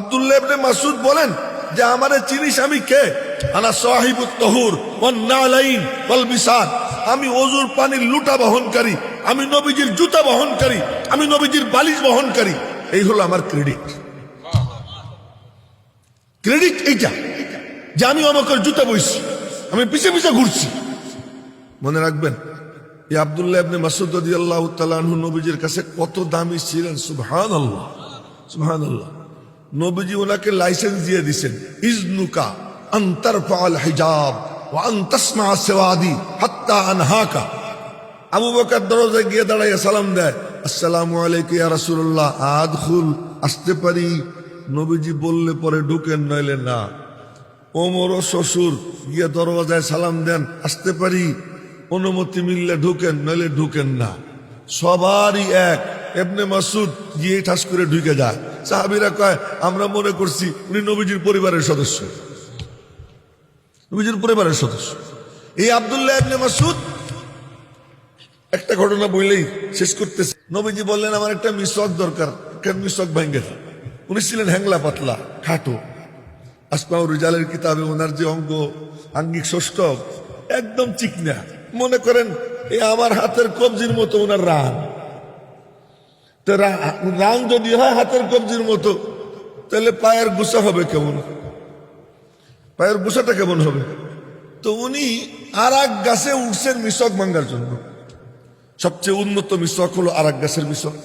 আব্দুল্লাহ ইবনে মাসউদ বলেন যে আমারে চিনিস আমি কে? আনা সাহিবুত তাহুর ওয়ান নালাইন ওয়াল বিসাদ, আমি ওযুর পানির লুটা বহনকারী, আমি নবীজির জুতা বহনকারী, আমি নবীজির বালিশ বহনকারী। এই হলো আমার ক্রেডিট। ক্রেডিট এইটা যে আমি অমকের জুতা বইছি, আমি পিছে পিছে ঘুরছি। মনে রাখবেন এই আব্দুল্লাহ ইবনে মাসউদ রাদিয়াল্লাহু তাআলা আনহু নবীজির কাছে কত দামি ছিলেন। সুবহানাল্লাহ, সুবহানাল্লাহ। নবীজি ওনাকে লাইসেন্স দিয়ে দিয়েছেন, ইজনুকা আন তারফাল হিজাব ওয়া আন তাসমা সিওয়াদি হাত্তা আনহাকা। আবু বকর দরজায় গিয়ে দাঁড়াইয়া সালাম দেয়, আসসালামু আলাইকা ইয়া রাসূলুল্লাহ, আদখুল, আসতে পারি? নবীজি বললে পরে ঢুকেন, নইলে না। ওমর ও শ্বশুর গিয়ে দরজায় সালাম দেন, আসতে পারি? অনুমতি মিললে ঢুকেন, নইলে ঢুকেন না। সবারই এক। ইবনে মাসউদ গিয়ে ঠাস করে ঢুকে যায়। সাহাবীরা কয়, আমরা মনে করছি উনি নবীজির পরিবারের সদস্য, নবীজির পরিবারের সদস্য। এই আব্দুল্লাহ ইবনে মাসউদ একটা ঘটনা বললেই শেষ করতেছে। নবীজি বললেন, আমার একটা মিসওয়াক দরকার। কেন? মিসওয়াক ভাঙ্গে যায়। উনি ছিলেন হ্যাংলা পাতলা, খাটো। আসমাউর রিজালের কিতাবে ওনার যে আঙ্গিক ষষ্ঠব একদম চিকনা, মনে করেন এই আমার হাতের কবজির মতো ওনার রান। তো রান যদি হয় হাতের কবজির মতো, তাহলে পায়ের গুছা হবে কেমন? পায়ের গুছাটা কেমন হবে? তো উনি আর এক গাছে উঠছেন মিসওয়াক ভাঙ্গার জন্য। সবচেয়ে উন্নত মিসওয়াক হলো আর এক গাছের মিসওয়াক।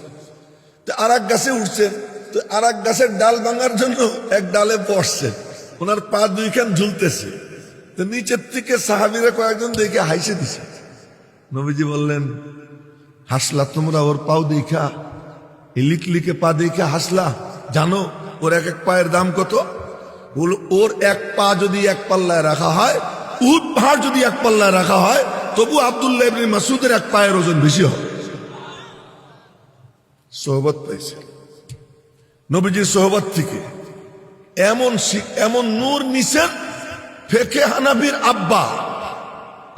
তো আর এক গাছে উঠছেন, তো আর এক গাছের ডাল ভাঙার জন্য এক ডালে বসছেন, ওনার পা দুইখান ঝুলতেছে। তো নিচের থেকে সাহাবীরা কয়েকজন দেখে হাসে দিছে। নবীজি বললেন, হাসলা তোমরা ওর পাও দেখা? লিকলিকে পা দেখে হাসলা? জানো ওর এক এক পায়ের দাম কত? ওর এক পা যদি এক পাল্লায় রাখা হয়, উহুদ পাহাড় যদি এক পাল্লায় রাখা হয়, তবু আব্দুল্লাহ ইবনে মাসউদের এক পায়ের ওজন বেশি হবে। সোহবত পাইছে নবীজির সোহবত থেকে। এমন নূর নিছেন ফেকে হানাফির আব্বা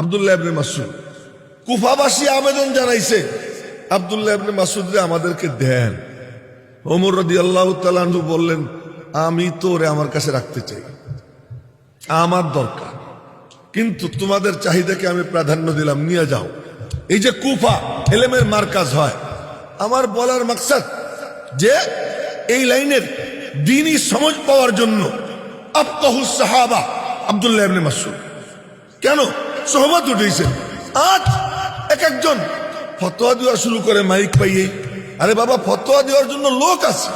আব্দুল্লাহ ইবনে মাসউদ। কুফাবাসী আবেদন জানাইছে, আব্দুল্লাহ ইবনে মাসউদরে আমাদেরকে দেন। ওমর রাদিয়াল্লাহু তাআলা আনহু বললেন, আমি তো ওরে আমার কাছে রাখতে চাই, আমার দরকার, কিন্তু তোমাদের চাহিদাকে আমি প্রাধান্য দিলাম, নিয়ে যাও। এই যে কুফা এলেমের মার্কাজ হয়, আমার বলার মাকসাদ যে এই লাইনের দ্বীনি সমঝ পাওয়ার জন্য আফকাহুস সাহাবা আব্দুল্লাহ ইবনে মাসউদ। কেন? সোহবত উঠেছেন। আজ এক একজন ফতোয়া দেওয়া শুরু করে মাইক পাইয়ে। আরে বাবা, ফতোয়া দেওয়ার জন্য লোক আছে,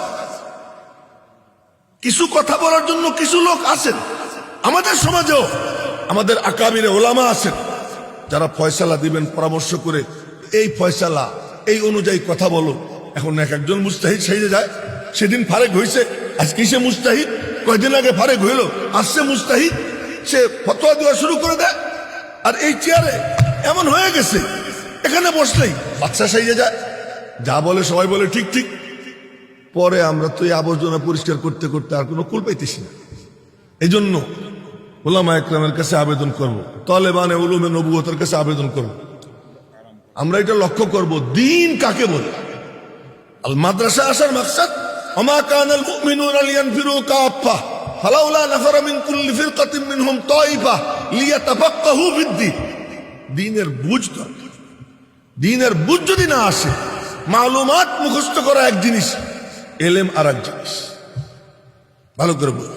কিছু কথা বলার জন্য কিছু লোক আছেন। আমাদের সমাজেও আমাদের আকাবিরে ওলামা আছেন, যারা ফয়সালা দিবেন পরামর্শ করে, এই ফয়সালা এই অনুযায়ী কথা বলো। এখন এক একজন মুস্তাহিদ সেজে যায়। সেদিন ফারেক হয়েছে, আজকে সে মুস্তাহিদ। কয়েকদিন আগে ফারেক হইল, আসছে মুস্তাহিদ, সে ফতোয়া দেওয়া শুরু করে দেয়। আর এই চেয়ারে এমন হয়ে গেছে, এখানে বসলেই বাচ্চা সেজে যায়, যা বলে সবাই বলে ঠিক ঠিক। পরে আমরা তো এই আবর্জনা পরিষ্কার করতে করতে আর কোনো কুল পাইতেছি না। এই জন্য উলামা ইকরামের কাছে আবেদন করব, তালেবানে উলুমে নবুয়তের কাছে আবেদন করব, আমরা এটা লক্ষ্য করব দ্বীন কাকে বলে। আল মাদ্রাসা আসার মাকসাদ, ওমা কানাল মুমিনুনা লিয়ানফিরু কাফা ফালাউলা নাফারা মিন কুল্লি ফিরকাতিন মিনহুম তাইফা লিয়াতাফাক্কাহু ফিদ্দীন। দ্বীনের বুঝ দরকার। দ্বীনের বুঝ যদি না আসে, মালুমাত মুখস্থ করা এক জিনিস, এলেম আর এক জিনিস। ভালো করে বল,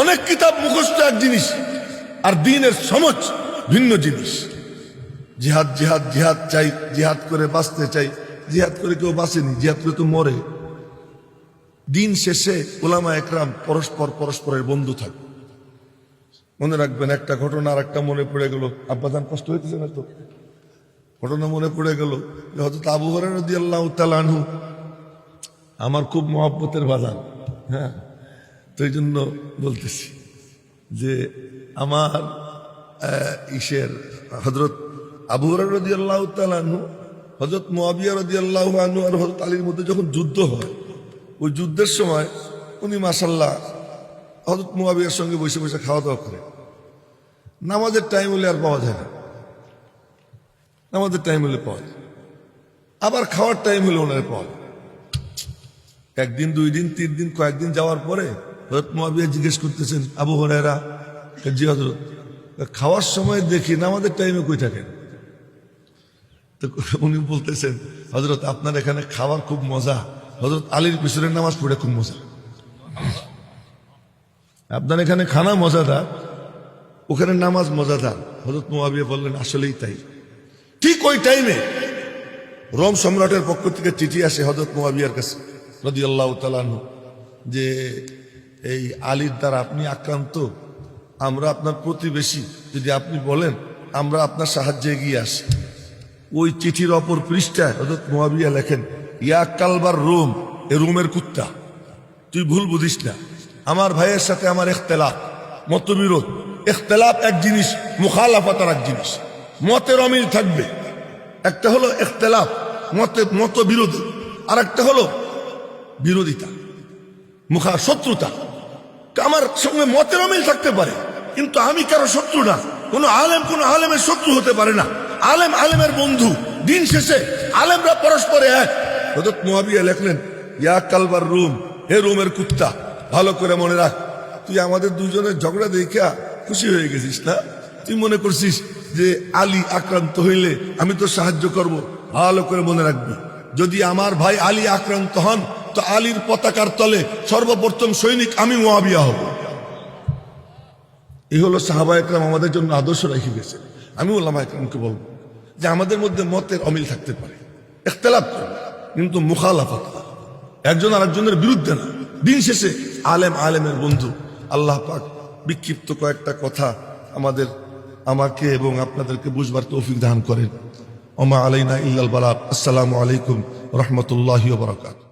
অনেক কিতাব মুখস্থ এক জিনিস, আর দ্বীনের সমঝ ভিন্ন জিনিস। জিহাদ জিহাদ জিহাদ চাই, জিহাদ করে বাঁচতে চাই। জিহাদ করে কেউ বাঁচেনি, জিহাদ করে তো মরে। দিন শেষে উলামা একরাম পরস্পরের বন্ধু থাকে। মনে রাখবেন, একটা ঘটনা আর একটা মনে পড়ে গেল। আব্বাজান কষ্ট হইতেছে না তো? ঘটনা মনে পড়ে গেল, হযরত আবু হুরায়রা রাদিয়াল্লাহু তাআলা আনহু আমার খুব মহব্বতের বাজান। হ্যাঁ, তো এই জন্য বলতেছি যে আমার হযরত আবু হুরায়রা রাদিয়াল্লাহু তাআলা আনহু, হযরত মুআবিয়া রাদিয়াল্লাহু আনহু আর হযরত আলীর মধ্যে যখন যুদ্ধ হয়, ওই যুদ্ধের সময় উনি মাশাআল্লাহ হযরত মুআবিয়ার সঙ্গে বসে বসে খাওয়া দাওয়া করে। নামাজের টাইম হলে আর পাওয়া যায় না, নামাজের টাইম হলে পাওয়া যায়, আবার খাওয়ার টাইম হলে ওনারে পাওয়া যায়। একদিন, দুই দিন, তিন দিন, কয়েকদিন যাওয়ার পরে হযরত মুআবিয়া জিজ্ঞেস করতেছেন আবু হুরায়রা, জি হযরত, খাওয়ার সময় দেখি নামাজের টাইমে কই থাকেন? তো উনি বলতেছেন, হযরত আপনার এখানে খাওয়ার খুব মজা, হযরত আলীর পিছনে নামাজ পড়ে খুব মজা। আপনার এখানে খানা মজাদার, ওখানে নামাজ মজাদার। হযরত মুআবিয়া বললেন, আসলেই তাই। ঠিক ওই টাইমে রোম সম্রাটের পক্ষ থেকে চিঠি আসে হযরত মুআবিয়ার কাছে রাদিয়াল্লাহু তাআলা আনহু, যে এই আলীর দ্বারা আপনি আক্রান্ত, আমরা আপনার প্রতিবেশী, যদি আপনি বলেন আমরা আপনার সাহায্যে এগিয়ে আসি। ওই চিঠির অপর পৃষ্ঠায় হযরত মুআবিয়া লেখেন, ইয়া কালবার রোম, এ রোমের কুত্তা, তুই ভুল বুঝিস না, আমার ভাইয়ের সাথে আমার ইখতিলাফ, মতবিরোধ। ইখতিলাফ এক জিনিস, মুখালাফাত আর এক জিনিস। মতের অমিল থাকবে, একটা হলো ইখতিলাফ, মতবিরোধ, আর একটা হলো বিরোধিতা, শত্রুতা। আমার সঙ্গে মতের অমিল থাকতে পারে, কিন্তু আমি কারো শত্রু না। কোন আলেমের শত্রু হতে পারে না। আলেম আলেমের বন্ধু। দিন শেষে আলেমরা পরস্পরে এক। হযরত মুআবিয়া লেখলেন, ইয়া কালবার রুম, হে রোমের কুত্তা, ভালো করে মনে রাখ, তুই আমাদের দুজনের ঝগড়া দেখা খুশি হয়ে গেছিস না? তুই মনে করছিস যে আলী আক্রান্ত হইলে আমি তো সাহায্য করব। ভালো করে মনে রাখবি, যদি আমার ভাই আলী আক্রান্ত হন, তো আলীর পতাকার তলে সর্বপ্রথম সৈনিক আমি মুআবিয়া হব। এই হলো সাহাবায়ে কেরাম আমাদের জন্য আদর্শ রেখে গেছে। আমি উলামায়ে কেরামকে বলবো যে আমাদের মধ্যে মতের অমিল থাকতে পারে, ইখতিলাফ করবে, কিন্তু মুখালাফাত না, একজন আরেকজনের বিরুদ্ধে না। দিন শেষে আলেম আলেমের বন্ধু। আল্লাহ পাক বিক্ষিপ্ত কয়েকটা কথা আমাকে এবং আপনাদেরকে বুঝবার তৌফিক দান করেন। ওমা আলাইনা ইল্লাল বালাগ। আসসালামু আলাইকুম ওয়া রাহমাতুল্লাহি ওয়া বারাকাতুহু।